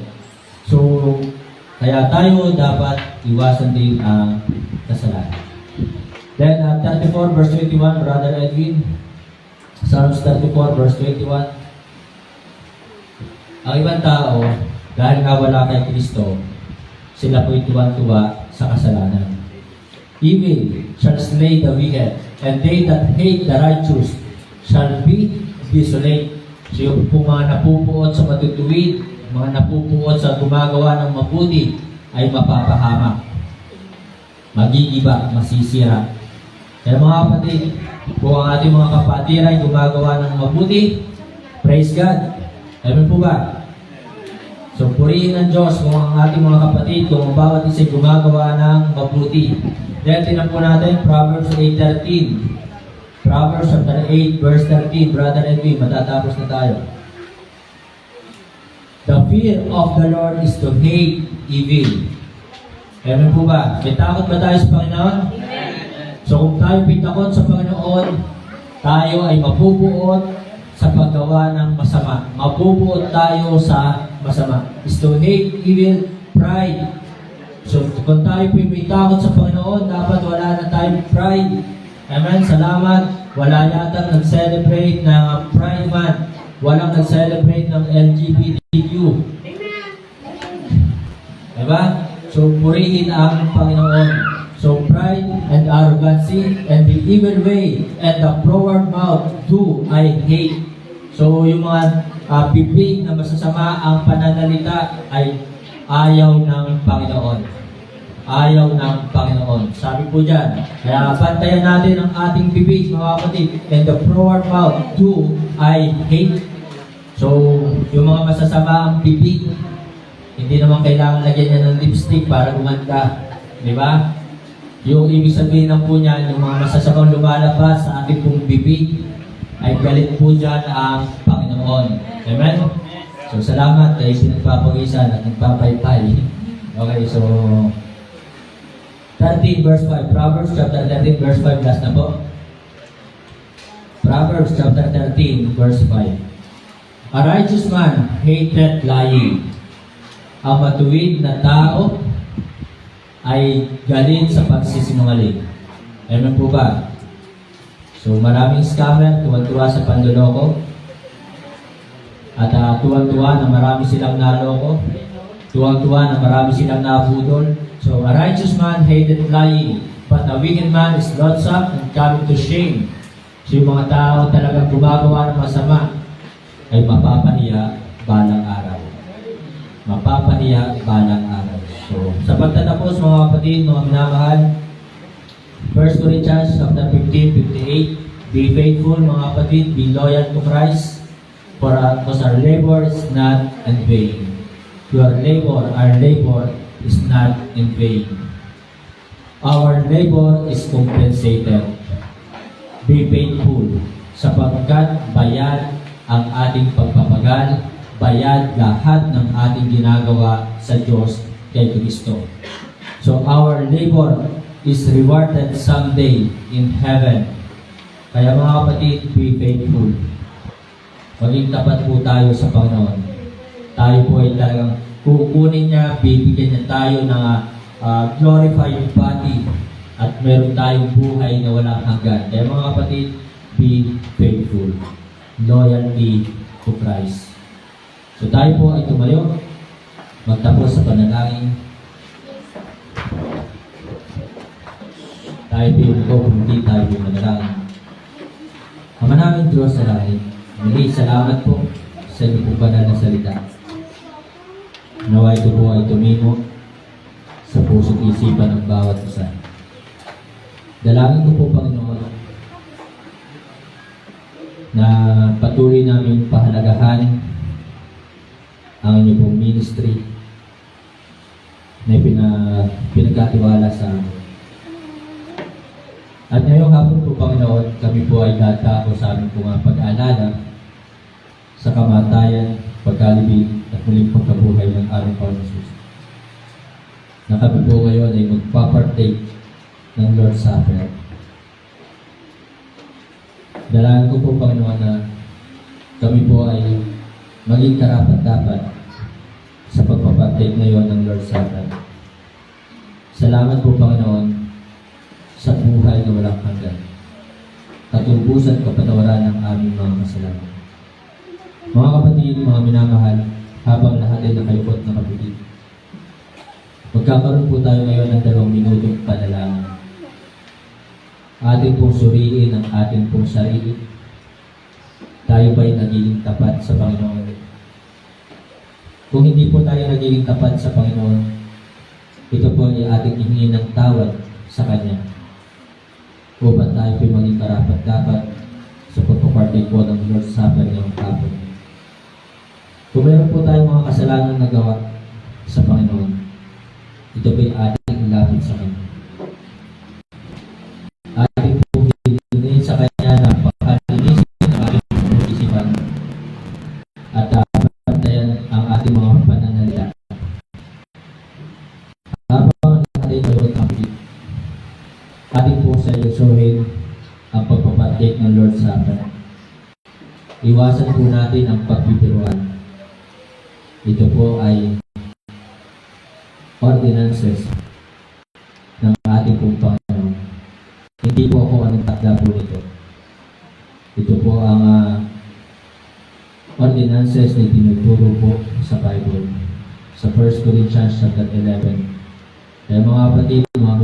So, kaya tayo dapat iwasan din ang kasalanan. Then, 34 verse 21, Brother Edwin. Psalms 34 verse 21. Ang ibang tao, dahil nga wala kay Kristo, sila po'y tuwa-tuwa sa kasalanan. Evil shall slay the wicked, and they that hate the righteous shall be desolate. So yung po mga napupuot sa matutuwid, mga napupuot sa gumagawa ng mabuti, ay mapapahamak. Magigiba, masisira. Kaya mga kapatid, kung ang ating mga kapatid ay gumagawa ng mabuti, praise God. Amen po ba? So purihin ng Diyos kung ang ating mga kapatid, kung ang bawat isa gumagawa ng mabuti. Then, tinan po natin, Proverbs 8:13. Proverbs chapter 8, verse 13. Brother Edwin, matatapos na tayo. The fear of the Lord is to hate evil. Amen po ba? May takot ba tayo sa Panginoon? So, kung tayo pitakot sa Panginoon, tayo ay mapupuot sa paggawa ng masama. Mapupuot tayo sa masama. Is to hate evil, pride. So, kung tayo po may takot sa Panginoon, dapat wala na tayong pride. Amen? Salamat. Wala yata nag-celebrate ng Pride Month. Walang nag-celebrate ng LGBTQ. Diba? So, purihin ang Panginoon. So, pride and arrogancy and the evil way and the froward mouth do I hate. So, yung mga bibig na masasama ang pananalita ay ayaw ng Panginoon. Ayaw ng Panginoon. Sabi po dyan, kaya bantayan natin ang ating bibig, mga kapatid, and the froward mouth do I hate. So, yung mga masasama ang bibig, hindi naman kailangan lagyan niya ng lipstick para gumanda. Di ba? Yung ibig sabihin lang po niyan, yung mga masasamang lumalabas sa ating pong bibig, ay galit po dyan ang Panginoon. Amen? So, salamat dahil pinagpapawisan at nagpapaypay. Okay, so 13 verse 5. Proverbs chapter 13 verse 5. Last na po. Proverbs chapter 13 verse 5. A righteous man hateth lying. Ang matuwid na tao ay galit sa pagsisinungaling. Amen po ba? So maraming scammer, tuwan-tuwa sa panloloko. At tuwan-tuwa na marami silang naloko. Tuwang-tuwa na marami silang nabudol. So, a righteous man hated lying, but a wicked man is loathsome and coming to shame. So, yung mga tao talagang gumagawa ng masama ay mapapahiya balang araw. Mapapahiya balang araw. So, sa pagtatapos mga kapatid, mga minamahal, 1 Corinthians chapter 15, 58, be faithful mga kapatid, be loyal to Christ. because our labor is not in vain. Our labor is not in vain. Our labor is compensated. Be faithful, sapagkat bayad ang ating pagpapagal, bayad lahat ng ating ginagawa sa Diyos kay Kristo. So our labor is rewarded someday in heaven. Kaya mga kapatid, be faithful. Maging tapat po tayo sa Panginoon. Tayo po ay talagang kukunin niya, bibigyan niya tayo ng glorified body at meron tayong buhay na walang hanggan. Kaya mga kapatid, be faithful. Loyalty to Christ. So tayo po ay tumayo, magtapos sa panalangin. Tayo po kung hindi tayo po manalangin. Ama namin Diyos sa langit, muli salamat po sa inyo po banal na salita. Nawa ito po ay tumimo sa puso't isipan ng bawat isa. Dalangin ko po, Panginoon, na patuloy namin pahalagahan ang inyong pong ministry na pinagkatiwala sa amin. At ngayong hapon po, Panginoon, kami po ay dadako sa aming pong pag-aalala sa kamatayan, pagkalibing at muling pagkabuhay ng aming Panginoon Jesus. Na kami po ngayon ay magpapartake ng Lord's Supper. Dalangin ko po, Panginoon, na kami po ay maging karapat-dapat sa pagpapartake ngayon ng Lord's Supper. Salamat po, Panginoon, sa buhay na walang hanggan. Katubusan kapatawaran ng aming mga kasalanan. Mga kapatid, mga minamahal, habang lahat ay nakayukot na kapatid, magkakaroon po tayo ngayon ng 2 minutong panalangin. Ating pong suriin ang ating pong sarili. Tayo ba'y nagiging tapat sa Panginoon? Kung hindi po tayo nagiging tapat sa Panginoon, ito po ay ating hihingin ng tawad sa Kanya. Upang tayo po maging karapat-dapat sa pagpapartake po ng Lord's Supper ngayong hapon. Kung meron po tayong mga kasalanan na gawa sa Panginoon, ito po ay ating ilapit sa Kanya. Ating po hilingin sa Kanya na pakalinisin ang ating pag-isipan at pantayan ang ating mga pananalita. Habang natin mayroon ang ating po seryosohin ang pagpapartake ng Lord's Supper. Iwasan po natin ang pagbibiruan. Ito po ay ordinances ng ating pong Panginoon. Hindi po ako anong takda po nito. Ito po ang ordinances na tinuturo po sa Bible. Sa 1 Corinthians chapter 11. Kaya mga kapatid, mga